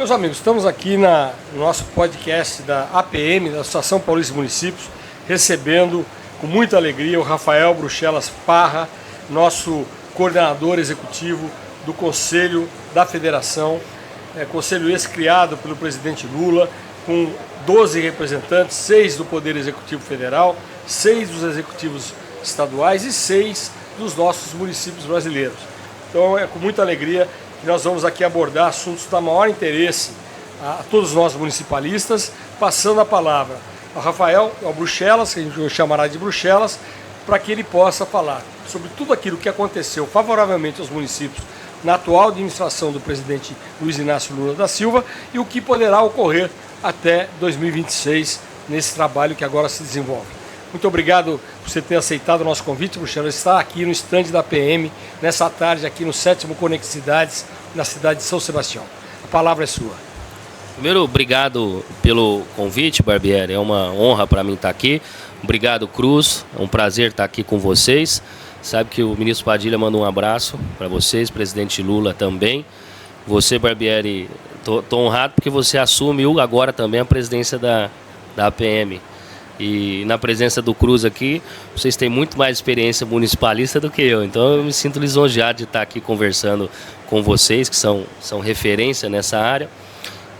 Meus amigos, estamos aqui no nosso podcast da APM, da Associação Paulista de Municípios, recebendo com muita alegria o Rafael Bruxelas Parra, nosso coordenador executivo do Conselho da Federação, conselho esse criado pelo presidente Lula, com 12 representantes, 6 do Poder Executivo Federal, 6 dos executivos estaduais e 6 dos nossos municípios brasileiros. Então é com muita alegria que nós vamos aqui abordar assuntos da maior interesse a todos nós municipalistas, passando a palavra ao Rafael, ao Bruxelas, que a gente chamará de Bruxelas, para que ele possa falar sobre tudo aquilo que aconteceu favoravelmente aos municípios na atual administração do presidente Luiz Inácio Lula da Silva e o que poderá ocorrer até 2026 nesse trabalho que agora se desenvolve. Muito obrigado por você ter aceitado o nosso convite, Bruxelas, estar aqui no estande da PM, nessa tarde aqui no 7º Conexidades, na cidade de São Sebastião. A palavra é sua. Primeiro, obrigado pelo convite, Barbieri, é uma honra para mim estar aqui. Obrigado, Cruz, é um prazer estar aqui com vocês. Sabe que o ministro Padilha manda um abraço para vocês, presidente Lula também. Você, Barbieri, tô honrado porque você assumiu agora também a presidência da APM. E na presença do Cruz aqui, vocês têm muito mais experiência municipalista do que eu. Então eu me sinto lisonjeado de estar aqui conversando com vocês, que são referência nessa área.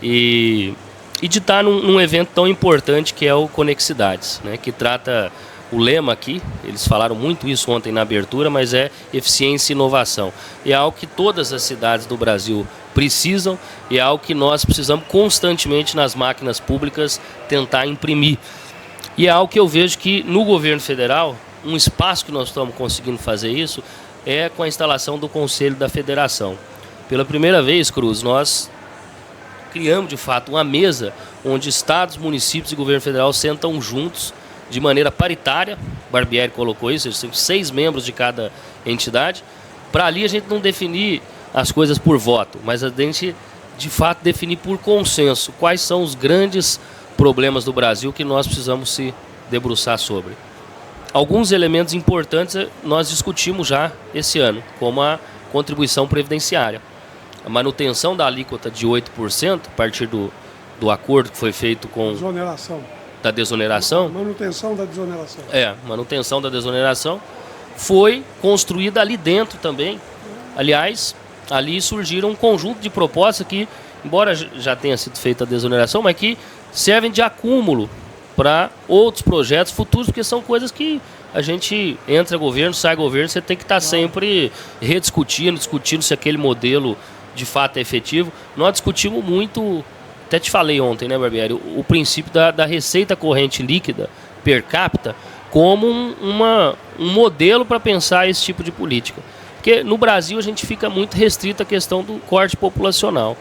E de estar num evento tão importante que é o Conexidades, né, que trata o lema aqui, eles falaram muito isso ontem na abertura, mas é eficiência e inovação. E é algo que todas as cidades do Brasil precisam e é algo que nós precisamos constantemente nas máquinas públicas tentar imprimir. E é algo que eu vejo que no governo federal, um espaço que nós estamos conseguindo fazer isso é com a instalação do Conselho da Federação. Pela primeira vez, Cruz, nós criamos de fato uma mesa onde estados, municípios e governo federal sentam juntos de maneira paritária. Barbieri colocou isso, eles têm 6 membros de cada entidade, para ali a gente não definir as coisas por voto, mas a gente de fato definir por consenso quais são os grandes problemas do Brasil que nós precisamos se debruçar sobre. Alguns elementos importantes nós discutimos já esse ano, como a contribuição previdenciária. A manutenção da alíquota de 8%, a partir do acordo que foi feito com... Desoneração. Da desoneração. Manutenção da desoneração. Manutenção da desoneração foi construída ali dentro também. Aliás, ali surgiram um conjunto de propostas que, embora já tenha sido feita a desoneração, mas que servem de acúmulo para outros projetos futuros, porque são coisas que a gente entra governo, sai governo, você tem que estar sempre discutindo se aquele modelo de fato é efetivo. Nós discutimos muito, até te falei ontem, né, Barbieri, o princípio da receita corrente líquida per capita como um modelo para pensar esse tipo de política. Porque no Brasil a gente fica muito restrito à questão do corte populacional.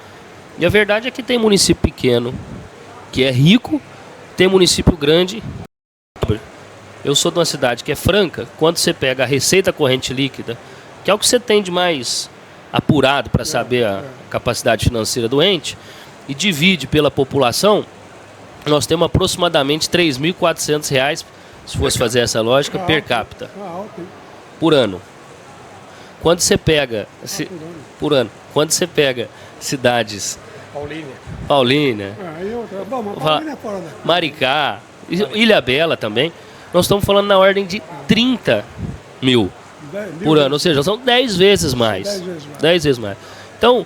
E a verdade é que tem município pequeno que é rico, tem município grande. Eu sou de uma cidade que é Franca. Quando você pega a receita corrente líquida, que é o que você tem de mais apurado para saber a capacidade financeira do ente, e divide pela população, nós temos aproximadamente R$ 3.400, se fosse fazer essa lógica, per capita, por ano. Quando você pega por ano, quando você pega cidades Paulínia, Maricá, Ilhabela também, nós estamos falando na ordem de 30 mil por ano, ou seja, são 10 vezes mais. 10 vezes mais. Então,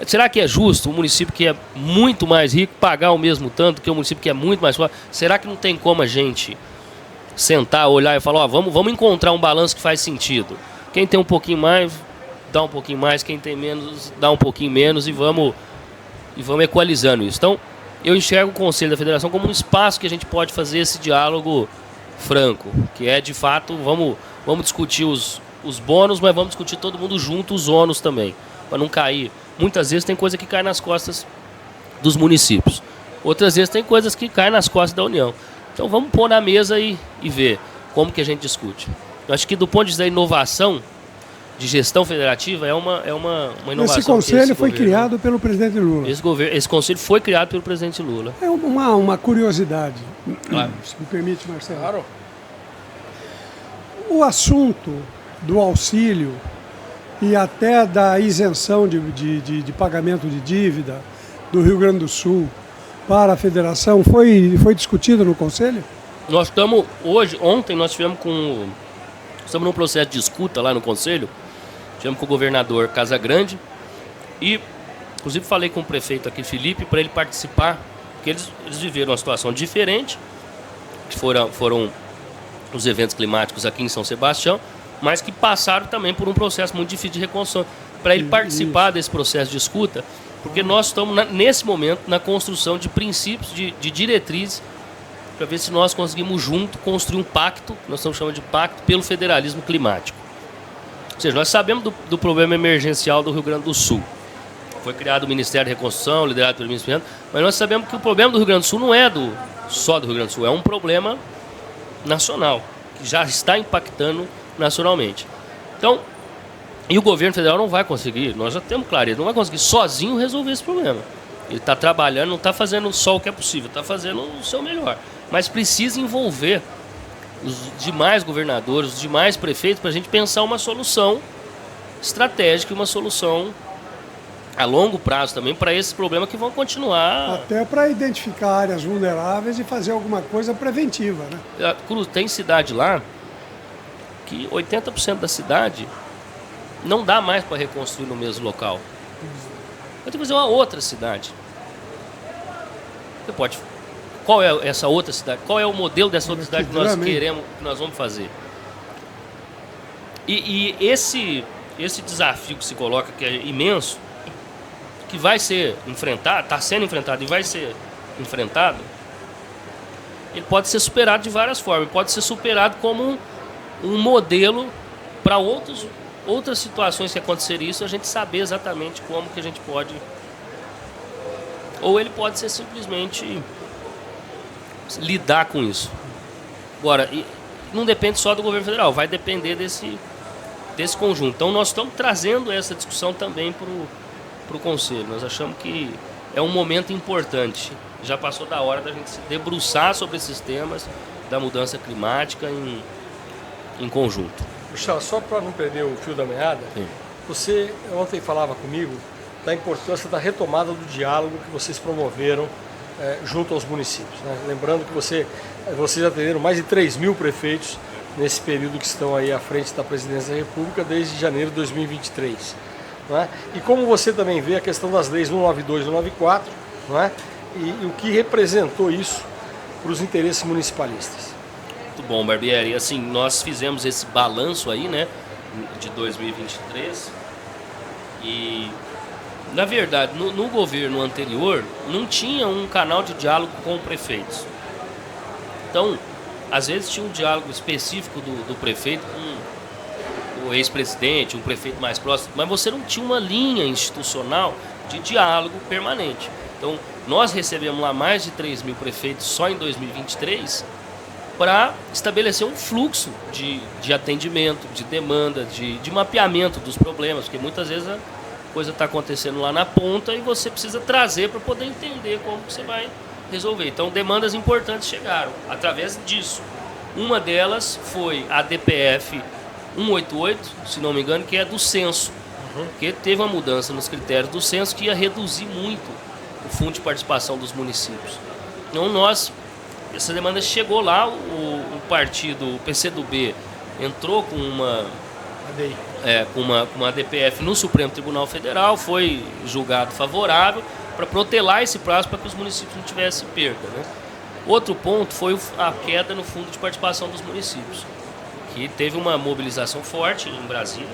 será que é justo o município que é muito mais rico pagar o mesmo tanto que o município que é muito mais pobre? Será que não tem como a gente sentar, olhar e falar, vamos encontrar um balanço que faz sentido? Quem tem um pouquinho mais, dá um pouquinho mais, quem tem menos, dá um pouquinho menos e vamos equalizando isso. Então, eu enxergo o Conselho da Federação como um espaço que a gente pode fazer esse diálogo franco, que é de fato, vamos discutir os bônus, mas vamos discutir todo mundo junto os ônus também, para não cair. Muitas vezes tem coisa que cai nas costas dos municípios, outras vezes tem coisas que caem nas costas da União. Então vamos pôr na mesa e ver como que a gente discute. Eu acho que do ponto de vista da inovação, de gestão federativa, é uma inovação. Esse conselho foi criado pelo presidente Lula. Esse conselho foi criado pelo presidente Lula. É uma curiosidade, claro. Se me permite, Marcelo. Claro. O assunto do auxílio e até da isenção de pagamento de dívida do Rio Grande do Sul para a federação foi discutido no Conselho? Nós estamos, ontem nós estamos num processo de escuta lá no Conselho, tivemos com o governador Casagrande e, inclusive, falei com o prefeito aqui, Felipe, para ele participar, porque eles viveram uma situação diferente, que foram os eventos climáticos aqui em São Sebastião, mas que passaram também por um processo muito difícil de reconstrução. Para ele participar desse processo de escuta, porque nós estamos, nesse momento, na construção de princípios, de diretrizes, para ver se nós conseguimos junto construir um pacto, que nós estamos chamando de pacto pelo federalismo climático. Ou seja, nós sabemos do problema emergencial do Rio Grande do Sul. Foi criado o Ministério da Reconstrução, liderado pelo ministro Fernando, mas nós sabemos que o problema do Rio Grande do Sul não é só do Rio Grande do Sul, é um problema nacional, que já está impactando nacionalmente. Então, e o governo federal não vai conseguir, nós já temos clareza, não vai conseguir sozinho resolver esse problema. Ele está trabalhando, não está fazendo só o que é possível, está fazendo o seu melhor. Mas precisa envolver os demais governadores, os demais prefeitos, para a gente pensar uma solução estratégica, uma solução a longo prazo também para esses problemas que vão continuar. Até para identificar áreas vulneráveis e fazer alguma coisa preventiva, né? Cruz, tem cidade lá que 80% da cidade não dá mais para reconstruir no mesmo local. Vai ter que fazer uma outra cidade. Você pode. Qual é essa outra cidade? Qual é o modelo dessa outra cidade que nós queremos, que nós vamos fazer? E esse desafio que se coloca, que é imenso, que vai ser enfrentado, está sendo enfrentado e vai ser enfrentado, ele pode ser superado de várias formas. Ele pode ser superado como um modelo para outras situações que acontecerem isso, a gente saber exatamente como que a gente pode. Ou ele pode ser simplesmente lidar com isso. Agora, não depende só do governo federal, vai depender desse conjunto. Então nós estamos trazendo essa discussão também para o Conselho. Nós achamos que é um momento importante. Já passou da hora da gente se debruçar sobre esses temas da mudança climática em conjunto. Puxa, só para não perder o fio da meada, sim. Você ontem falava comigo da importância da retomada do diálogo que vocês promoveram junto aos municípios, né? Lembrando que vocês atenderam mais de 3.000 prefeitos nesse período que estão aí à frente da Presidência da República desde janeiro de 2023. Não é? E como você também vê a questão das leis 192 e 194, não é? E o que representou isso para os interesses municipalistas. Muito bom, Barbieri. Assim, nós fizemos esse balanço aí, né, de 2023 e, na verdade, no governo anterior não tinha um canal de diálogo com prefeitos. Então, às vezes tinha um diálogo específico do prefeito com o ex-presidente, um prefeito mais próximo, mas você não tinha uma linha institucional de diálogo permanente. Então, nós recebemos lá mais de 3.000 prefeitos só em 2023 para estabelecer um fluxo de atendimento, de demanda, de mapeamento dos problemas, porque muitas vezes a coisa está acontecendo lá na ponta e você precisa trazer para poder entender como que você vai resolver. Então, demandas importantes chegaram através disso. Uma delas foi a DPF 188, se não me engano, que é do censo, porque teve uma mudança nos critérios do censo que ia reduzir muito o fundo de participação dos municípios. Então, essa demanda chegou lá, o partido, o PCdoB, entrou com uma DPF no Supremo Tribunal Federal, foi julgado favorável para protelar esse prazo para que os municípios não tivessem perda, né? Outro ponto foi a queda no fundo de participação dos municípios, que teve uma mobilização forte em Brasília,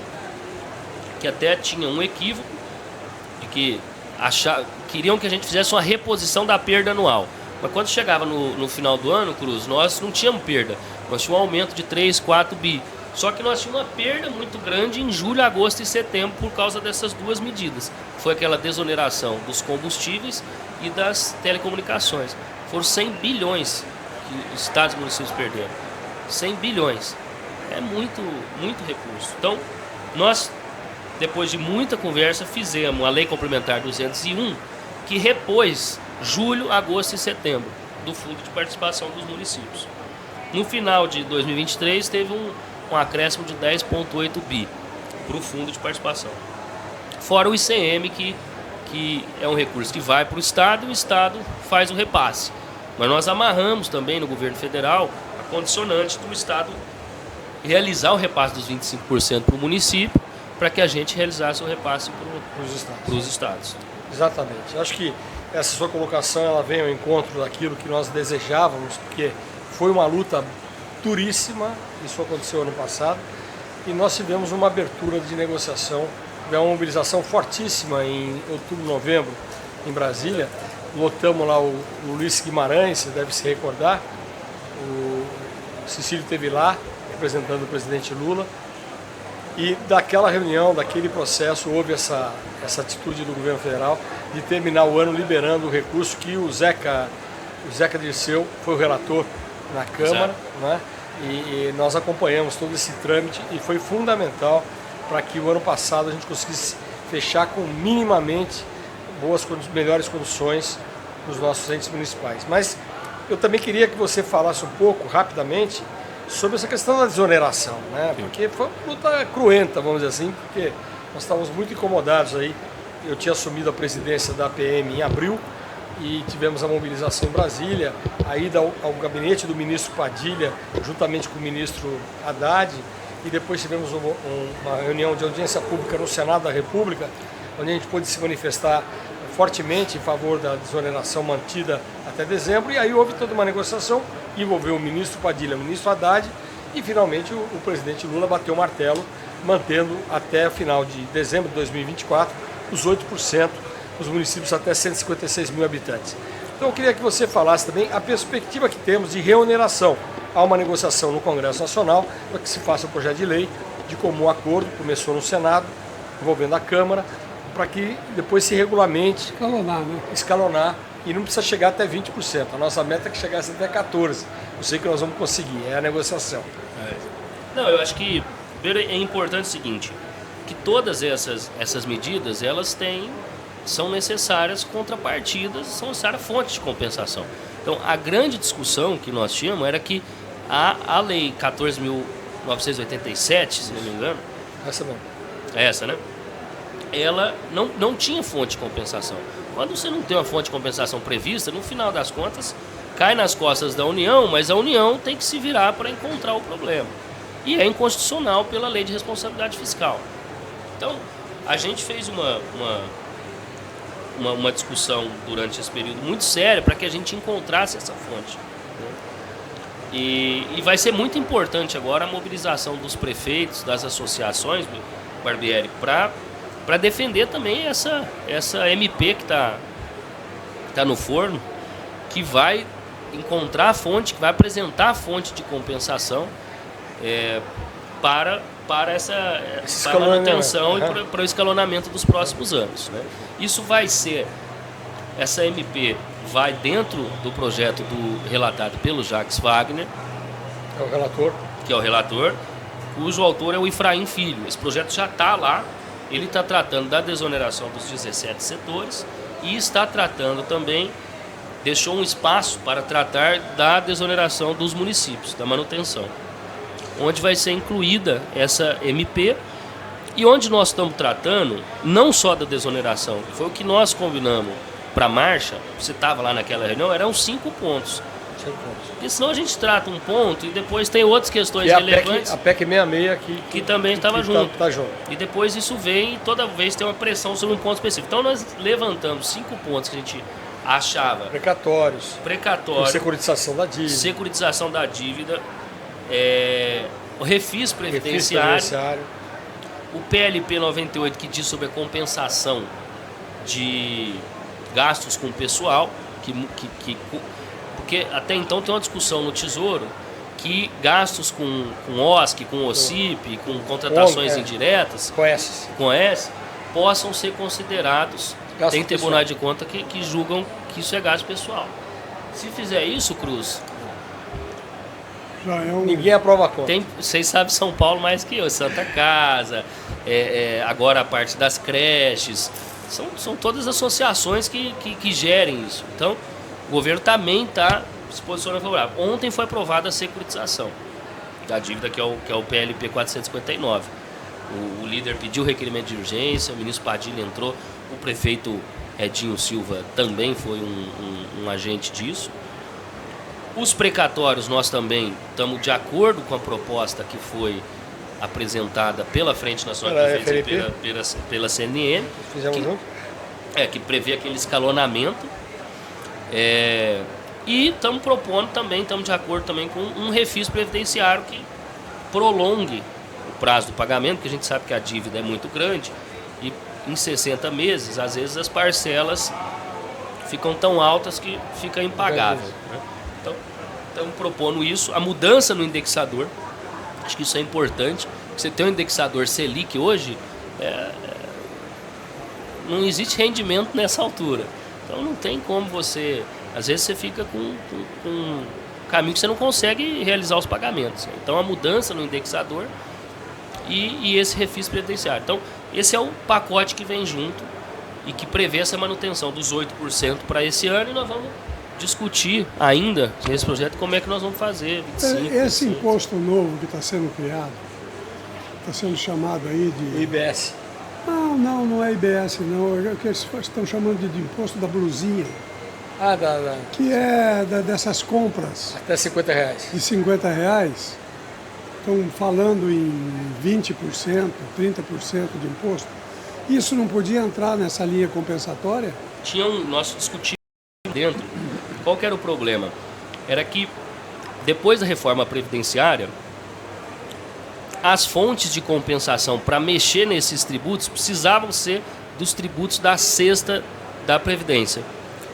que até tinha um equívoco de que queriam que a gente fizesse uma reposição da perda anual. Mas quando chegava no final do ano, Cruz, nós não tínhamos perda. Nós tínhamos um aumento de 3, 4 bi. Só que nós tínhamos uma perda muito grande em julho, agosto e setembro por causa dessas duas medidas. Foi aquela desoneração dos combustíveis e das telecomunicações. Foram 100 bilhões que os estados e municípios perderam. 100 bilhões. É muito, muito recurso. Então, nós, depois de muita conversa, fizemos a Lei Complementar 201, que repôs julho, agosto e setembro do Fundo de Participação dos Municípios. No final de 2023, teve um acréscimo de 10,8 bi para o Fundo de Participação. Fora o ICM, que que é um recurso que vai para o Estado e o Estado faz o repasse. Mas nós amarramos também no governo federal a condicionante do Estado realizar o repasse dos 25% para o município, para que a gente realizasse o repasse para os estados. Exatamente. Acho que essa sua colocação ela vem ao encontro daquilo que nós desejávamos, porque foi uma luta duríssima, isso aconteceu ano passado, e nós tivemos uma abertura de negociação, uma mobilização fortíssima em outubro, novembro, em Brasília. Lotamos lá o Luiz Guimarães, você deve se recordar, o Cecílio esteve lá, representando o presidente Lula, e daquela reunião, daquele processo, houve essa atitude do governo federal de terminar o ano liberando o recurso que o Zeca Dirceu foi o relator na Câmara, né? E nós acompanhamos todo esse trâmite e foi fundamental para que o ano passado a gente conseguisse fechar com minimamente melhores condições nos nossos entes municipais. Mas eu também queria que você falasse um pouco, rapidamente, sobre essa questão da desoneração, né? Porque foi uma luta cruenta, vamos dizer assim, porque nós estávamos muito incomodados aí. Eu tinha assumido a presidência da APM em abril e tivemos a mobilização em Brasília, a ida ao gabinete do ministro Padilha, juntamente com o ministro Haddad, e depois tivemos uma reunião de audiência pública no Senado da República, onde a gente pôde se manifestar fortemente em favor da desoneração mantida até dezembro, e aí houve toda uma negociação, envolveu o ministro Padilha, o ministro Haddad, e finalmente o presidente Lula bateu o martelo, mantendo até o final de dezembro de 2024 os 8% dos municípios até 156 mil habitantes. Então eu queria que você falasse também a perspectiva que temos de reoneração. Há uma negociação no Congresso Nacional para que se faça um projeto de lei de comum acordo, começou no Senado, envolvendo a Câmara, para que depois se regulamente escalonar e não precisa chegar até 20%. A nossa meta é que chegasse até 14%. Eu sei que nós vamos conseguir, é a negociação. Não, eu acho que é importante o seguinte, que todas essas medidas, elas são necessárias contrapartidas, são necessárias fontes de compensação. Então, a grande discussão que nós tínhamos era que a Lei 14.987, se não me engano... Essa mesmo. Essa, né? Ela não tinha fonte de compensação. Quando você não tem uma fonte de compensação prevista, no final das contas, cai nas costas da União, mas a União tem que se virar para encontrar o problema. E é inconstitucional pela Lei de Responsabilidade Fiscal. Então, a gente fez uma discussão durante esse período muito séria para que a gente encontrasse essa fonte. E vai ser muito importante agora a mobilização dos prefeitos, das associações, Barbieri, para defender também essa MP que está no forno, que vai encontrar a fonte, que vai apresentar a fonte de compensação para a manutenção e para o escalonamento dos próximos anos, né? Isso vai ser, essa MP vai dentro do projeto relatado pelo Jacques Wagner, que é o relator, cujo autor é o Efraim Filho. Esse projeto já está lá, ele está tratando da desoneração dos 17 setores e está tratando também, deixou um espaço para tratar da desoneração dos municípios, da manutenção, onde vai ser incluída essa MP e onde nós estamos tratando não só da desoneração, que foi o que nós combinamos para a marcha, você estava lá naquela reunião, eram 5 pontos. Porque senão a gente trata um ponto e depois tem outras questões relevantes. A PEC 66 que também estava junto. Tá junto. E depois isso vem e toda vez tem uma pressão sobre um ponto específico. Então nós levantamos 5 pontos que a gente achava. Precatórios. Securitização da dívida. O refis previdenciário. O PLP 98, que diz sobre a compensação de gastos com o pessoal, porque até então tem uma discussão no Tesouro que gastos com OSC, com OCIP, com contratações indiretas, com S, possam ser considerados, tem tribunais de conta que julgam que isso é gasto pessoal. Se fizer isso, Cruz, ninguém aprova a conta. Vocês sabem São Paulo mais que eu, Santa Casa, agora a parte das creches, são todas associações que gerem isso. Então, o governo também está se posicionando favorável. Ontem foi aprovada a securitização da dívida, que é o PLP 459. O líder pediu requerimento de urgência, o ministro Padilha entrou, o prefeito Edinho Silva também foi um agente disso. Os precatórios, nós também estamos de acordo com a proposta que foi apresentada pela Frente Nacional de Defesa e pela CNN, que prevê aquele escalonamento. E estamos propondo também, estamos de acordo também com um refis previdenciário que prolongue o prazo do pagamento, porque a gente sabe que a dívida é muito grande e em 60 meses, às vezes as parcelas ficam tão altas que fica impagável, né? Então, estamos propondo isso, a mudança no indexador, acho que isso é importante. Você tem um indexador Selic hoje, não existe rendimento nessa altura, então não tem como você, às vezes você fica com um caminho que você não consegue realizar os pagamentos. Então a mudança no indexador e esse refis previdenciário. Então esse é o pacote que vem junto e que prevê essa manutenção dos 8% para esse ano, e nós vamos discutir ainda nesse projeto como é que nós vamos fazer. 25, esse imposto novo que está sendo criado, está sendo chamado aí de... IBS. Não é IBS não, é o que eles estão chamando de imposto da blusinha. Que é dessas compras. Até R$50. De R$50. Estão falando em 20%, 30% de imposto. Isso não podia entrar nessa linha compensatória? Nós discutimos dentro. Qual que era o problema? Era que depois da reforma previdenciária, as fontes de compensação para mexer nesses tributos precisavam ser dos tributos da cesta da Previdência.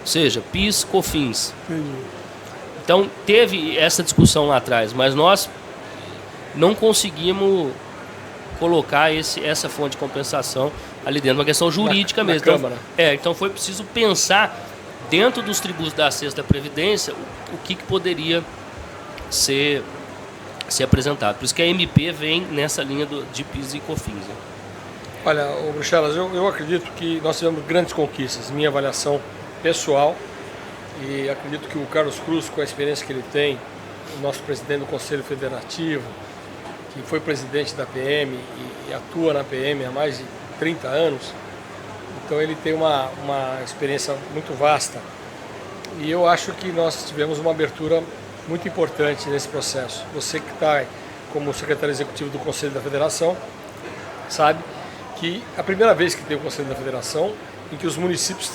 Ou seja, PIS, COFINS. Entendi. Então teve essa discussão lá atrás, mas nós não conseguimos colocar essa fonte de compensação ali dentro, uma questão jurídica mesmo. Então foi preciso pensar dentro dos tributos da cesta da Previdência o que poderia ser apresentado. Por isso que a MP vem nessa linha de PIS e COFINS. Né? Olha, Bruxelas, eu acredito que nós tivemos grandes conquistas, minha avaliação pessoal, e acredito que o Carlos Cruz, com a experiência que ele tem, o nosso presidente do Conselho Federativo, que foi presidente da PM e atua na PM há mais de 30 anos, então ele tem uma experiência muito vasta, e eu acho que nós tivemos uma abertura muito importante nesse processo. Você que está como secretário executivo do Conselho da Federação sabe que a primeira vez que tem o Conselho da Federação em que os municípios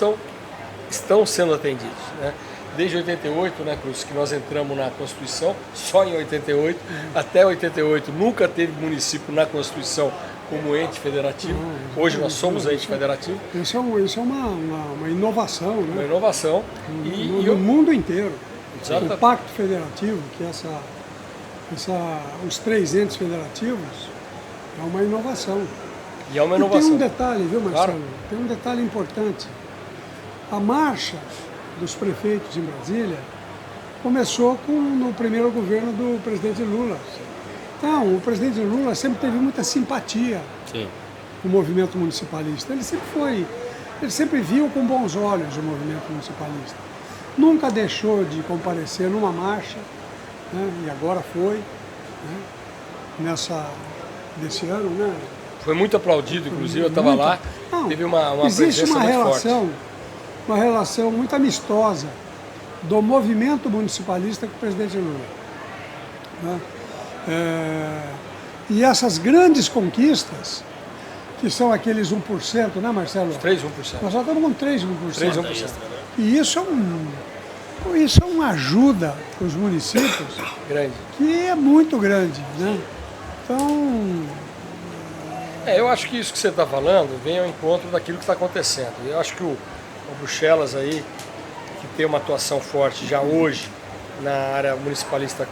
estão sendo atendidos, né? Desde 88, né, Cruz, que nós entramos na Constituição, só em 88, até 88 nunca teve município na Constituição como ente federativo. Hoje nós somos ente federativo. Isso é uma inovação, né? Uma inovação. No mundo inteiro. Exatamente. O Pacto Federativo, que os 3 entes federativos, é uma inovação. E é uma inovação. E tem um detalhe, viu, Marcelo? Claro. Tem um detalhe importante. A marcha dos prefeitos em Brasília começou no primeiro governo do presidente Lula. Então, o presidente Lula sempre teve muita simpatia com o movimento municipalista. Ele sempre viu com bons olhos o movimento municipalista. Nunca deixou de comparecer numa marcha, né? E agora foi, né? Desse ano, né? Foi muito aplaudido, inclusive, eu estava lá, teve uma existe presença muito forte. Uma relação muito amistosa do movimento municipalista com o presidente Lula. Né? E essas grandes conquistas, que são aqueles 1%, né, Marcelo? 3,1%. Nós já estamos com 3,1%. 3,1%. E isso é uma ajuda para os municípios grande. Que é muito grande, né? Então... eu acho que isso que você está falando vem ao encontro daquilo que está acontecendo. Eu acho que o Bruxelas aí, que tem uma atuação forte já hoje na área municipalista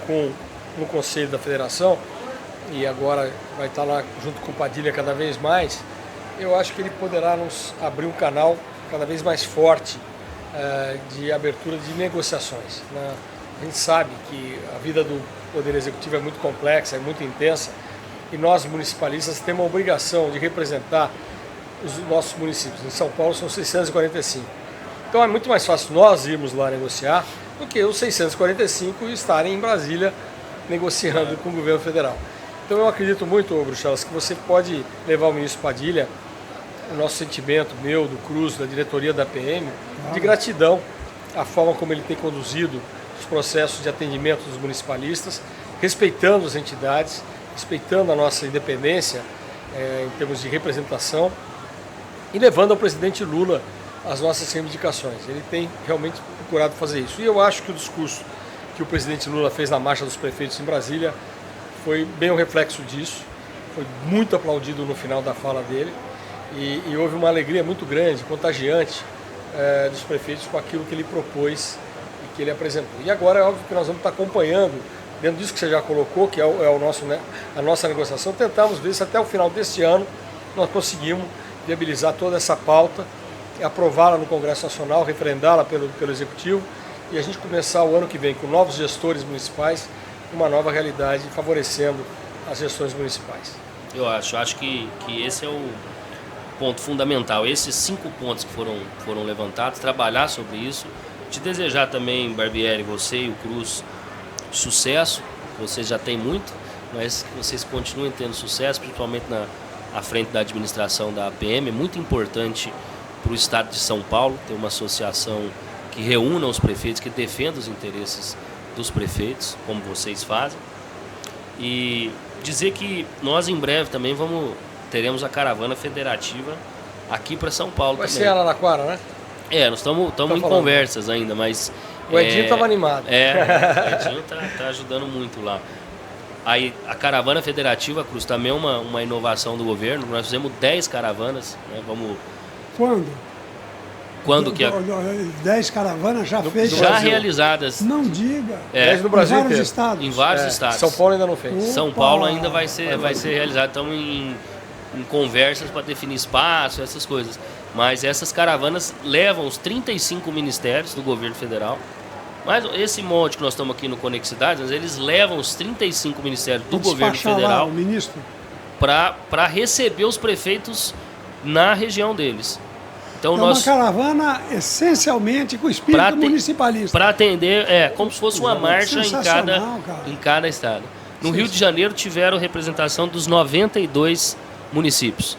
no Conselho da Federação, e agora vai estar lá junto com o Padilha cada vez mais, eu acho que ele poderá nos abrir um canal cada vez mais forte de abertura de negociações, né? A gente sabe que a vida do Poder Executivo é muito complexa, é muito intensa, e nós municipalistas temos a obrigação de representar os nossos municípios. Em São Paulo são 645. Então é muito mais fácil nós irmos lá negociar do que os 645 estarem em Brasília negociando com o governo federal. Então eu acredito muito, Bruxelas, que você pode levar o ministro Padilha o nosso sentimento, meu, do Cruz, da diretoria da PM, de gratidão à forma como ele tem conduzido os processos de atendimento dos municipalistas, respeitando as entidades, respeitando a nossa independência em termos de representação e levando ao presidente Lula as nossas reivindicações. Ele tem realmente procurado fazer isso. E eu acho que o discurso que o presidente Lula fez na Marcha dos Prefeitos em Brasília foi bem um reflexo disso. Foi muito aplaudido no final da fala dele e houve uma alegria muito grande, contagiante dos prefeitos com aquilo que ele propôs e que ele apresentou. E agora é óbvio que nós vamos estar acompanhando, dentro disso que você já colocou, que é o nosso, né, a nossa negociação, tentamos ver se até o final deste ano nós conseguimos viabilizar toda essa pauta, aprová-la no Congresso Nacional, referendá-la pelo Executivo e a gente começar o ano que vem com novos gestores municipais, uma nova realidade, favorecendo as gestões municipais. Eu acho que esse é o ponto fundamental. Esses 5 pontos que foram levantados, trabalhar sobre isso. Te desejar também, Barbieri, você e o Cruz, sucesso. Vocês já têm muito, mas que vocês continuem tendo sucesso, principalmente à frente da administração da APM. É muito importante para o estado de São Paulo ter uma associação que reúna os prefeitos, que defenda os interesses dos prefeitos, como vocês fazem. E dizer que nós em breve também teremos a caravana federativa aqui para São Paulo. Vai também. ser ela na Quara, né? Nós estamos em conversas ainda, mas... O Edinho estava animado. O Edinho tá ajudando muito lá. Aí, a caravana federativa, Cruz, também é uma inovação do governo. Nós fizemos 10 caravanas. Né? Quando que 10 caravanas já feitas? Já realizadas. Não diga. 10 no Brasil em vários inteiro. estados. Em vários estados. São Paulo ainda não fez. São Paulo ainda vai ser realizado. Estamos em conversas para definir espaço, essas coisas. Mas essas caravanas levam os 35 ministérios do governo federal. Mas esse monte que nós estamos aqui no Conexidades, eles levam os 35 ministérios do governo federal para receber os prefeitos na região deles. Então, uma caravana essencialmente com espírito municipalista. Para atender, como se fosse uma marcha em cada estado. No Rio de Janeiro tiveram representação dos 92 municípios.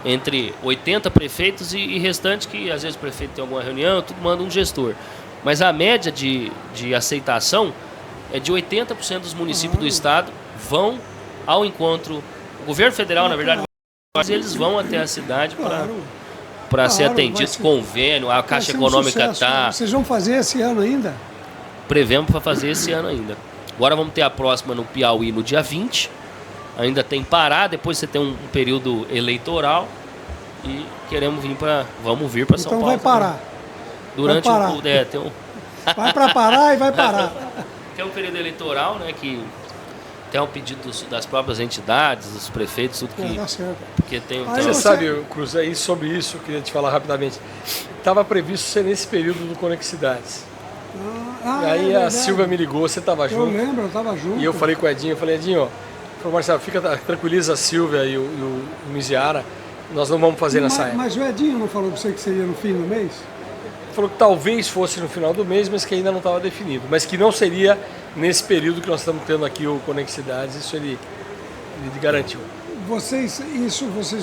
Entre 80 prefeitos e restante, que às vezes o prefeito tem alguma reunião, tudo manda um gestor. Mas a média de aceitação é de 80% dos municípios do estado vão ao encontro. O governo federal, na verdade, eles vão até a cidade para ser atendidos, convênio, a Caixa Econômica está... Vocês vão fazer esse ano ainda? Prevemos para fazer esse ano ainda. Agora vamos ter a próxima no Piauí no dia 20. Ainda tem Pará, depois você tem um período eleitoral e vamos vir para São Paulo. Então vai parar. Durante vai parar. Vai para Pará e vai parar. Tem um período eleitoral, né, que tem um pedido das próprias entidades, dos prefeitos, tudo que... Tá certo. Porque tem Você sabe, Cruz, sobre isso eu queria te falar rapidamente. Estava previsto ser nesse período do Conexidades. E aí a Silvia me ligou, você estava junto. Eu lembro, eu estava junto. E eu falei com o Edinho, Edinho, Marcelo, tranquiliza a Silvia e o Miziara, nós não vamos fazer nessa época. Mas o Edinho não falou para você que seria no fim do mês? Ele falou que talvez fosse no final do mês, mas que ainda não estava definido. Mas que não seria nesse período que nós estamos tendo aqui o Conexidades, isso ele garantiu. Vocês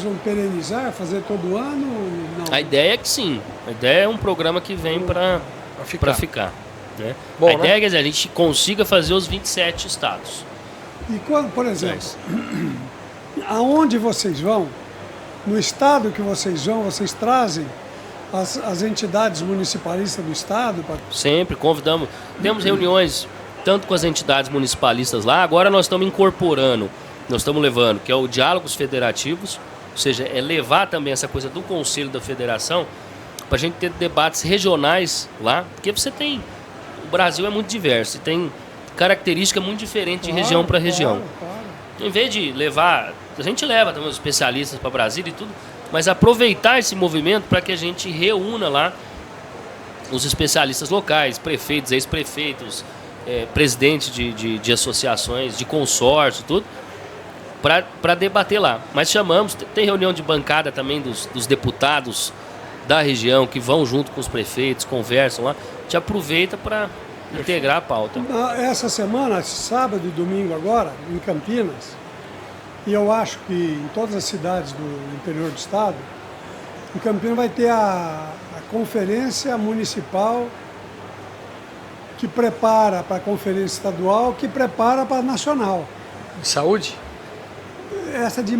vão perenizar, fazer todo ano? Não? A ideia é que sim. A ideia é um programa que vem para ficar. Né? Bom, a ideia é que a gente consiga fazer os 27 estados. E quando, por exemplo, aonde vocês vão, no estado que vocês vão, vocês trazem as entidades municipalistas do estado? Sempre convidamos. Temos reuniões tanto com as entidades municipalistas lá, agora nós estamos incorporando, nós estamos levando, que é o Diálogos Federativos, ou seja, é levar também essa coisa do Conselho da Federação para a gente ter debates regionais lá, porque você tem, o Brasil é muito diverso e tem característica muito diferente de região para região. Em vez de levar, a gente leva também os especialistas para Brasília e tudo, mas aproveitar esse movimento para que a gente reúna lá os especialistas locais, prefeitos, ex-prefeitos, presidentes de associações, de consórcio, tudo, para debater lá. Mas chamamos, tem reunião de bancada também dos deputados da região que vão junto com os prefeitos, conversam lá, a gente aproveita para integrar a pauta. Essa semana, sábado e domingo agora, em Campinas, e eu acho que em todas as cidades do interior do estado, Em Campinas vai ter a conferência municipal que prepara para a conferência estadual, que prepara para a nacional. De saúde? Essa de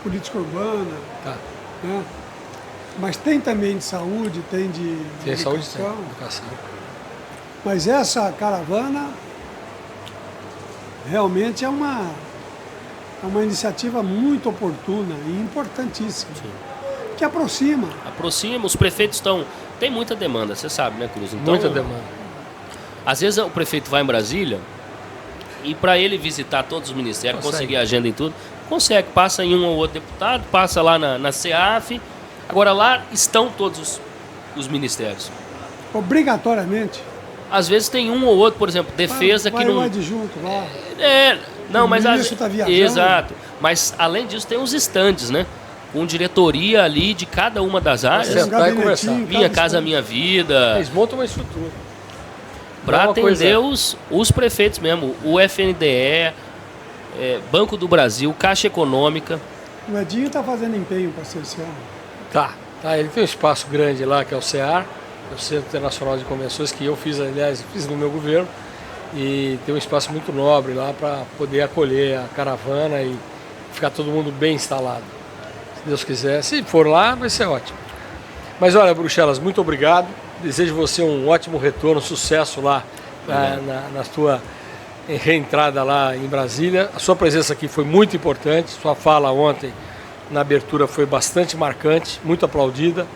política urbana, Tá. né? Mas tem também de saúde, tem de Tem saúde, tem educação. educação. Mas essa caravana realmente é uma iniciativa muito oportuna e importantíssima, que aproxima. Aproxima, os prefeitos estão... Tem muita demanda, você sabe, né, Cruz? Então, Muita demanda. Às vezes o prefeito vai em Brasília e para ele visitar todos os ministérios, conseguir agenda em tudo, consegue, passa em um ou outro deputado, passa lá na CEAF. Agora lá estão todos os ministérios. Obrigatoriamente. Às vezes tem um ou outro, por exemplo, defesa vai que não... o adjunto lá. Não, O mas ministro tá viajando. exato. Mas além disso tem os estandes, né? Com diretoria ali de cada uma das áreas. Sentar e gabinetinho, conversar. Minha casa, minha vida. Eles montam uma estrutura. Para Não é uma atender coisa- os prefeitos mesmo. O FNDE, Banco do Brasil, Caixa Econômica. O Edinho está fazendo empenho para ser esse ano. Tá. Ele tem um espaço grande lá, que é o CEAR, o Centro Internacional de Convenções, que eu fiz, aliás, fiz no meu governo. E tem um espaço muito nobre lá para poder acolher a caravana e ficar todo mundo bem instalado. Se Deus quiser. Se for lá, vai ser ótimo. Mas olha, Bruxelas, muito obrigado. Desejo você um ótimo retorno, sucesso lá na tua reentrada lá em Brasília. A sua presença aqui foi muito importante. Sua fala ontem na abertura foi bastante marcante, muito aplaudida.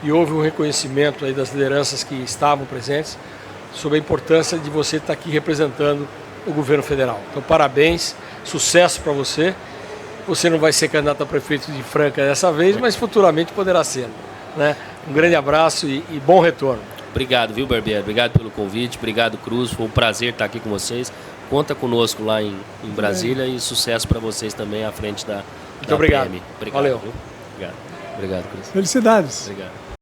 E houve um reconhecimento aí das lideranças que estavam presentes sobre a importância de você estar aqui representando o governo federal. Então, parabéns, sucesso para você. Você não vai ser candidato a prefeito de Franca dessa vez, mas futuramente poderá ser, né? Um grande abraço e bom retorno. Obrigado, viu, Barbieri? Obrigado pelo convite. Obrigado, Cruz. Foi um prazer estar aqui com vocês. Conta conosco lá em Brasília e sucesso para vocês também à frente da Muito obrigado. PM. Valeu. Viu? Obrigado, Cruz. Felicidades. Obrigado.